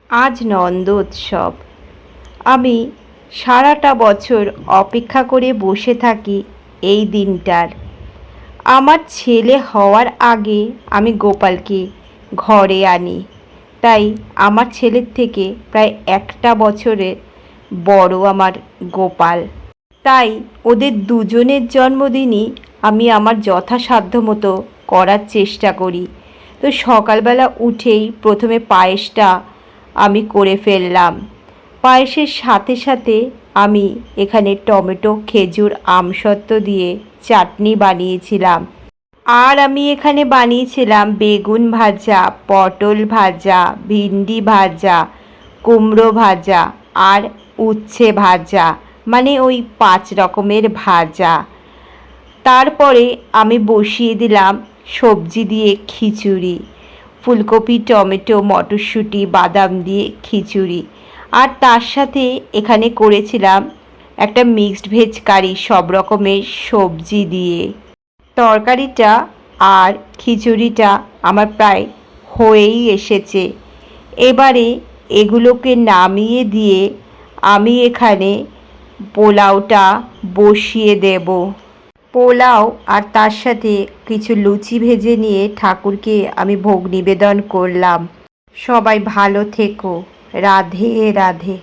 আজ নন্দোৎসব। আমি সারাটা বছর অপেক্ষা করে বসে থাকি এই দিনটার। আমার ছেলে হওয়ার আগে আমি গোপালকে ঘরে আনি, তাই আমার ছেলের থেকে প্রায় একটা বছরের বড় আমার গোপাল। তাই ওদের দুজনের জন্মদিনই আমি আমার যথাসাধ্য মতো করার চেষ্টা করি। তো সকালবেলা উঠেই প্রথমে পায়েসটা আমি করে ফেললাম। পায়েসের সাথে সাথে আমি এখানে টমেটো, খেজুর, আমসত্ত্ব দিয়ে চাটনি বানিয়েছিলাম। আর আমি এখানে বানিয়েছিলাম বেগুন ভাজা, পটল ভাজা, ভিন্ডি ভাজা, কুমড়ো ভাজা আর উচ্ছে ভাজা, মানে ওই 5 রকমের ভাজা। তারপরে আমি বসিয়ে দিলাম সবজি দিয়ে খিচুড়ি, ফুলকপি, টমেটো, মটরশুঁটি, বাদাম দিয়ে খিচুড়ি। আর তার সাথে এখানে করেছিলাম একটা মিক্সড ভেজ কারি সব রকমের সবজি দিয়ে। তরকারিটা আর খিচুড়িটা আমার প্রায় হয়েই এসেছে। এবারে এগুলোকে নামিয়ে দিয়ে আমি এখানে পোলাওটা বসিয়ে দেব। পোলাও আর তার সাথে কিছু লুচি ভেজে নিয়ে ঠাকুরকে আমি ভোগ নিবেদন করলাম। সবাই ভালো থেকো। রাধে রাধে।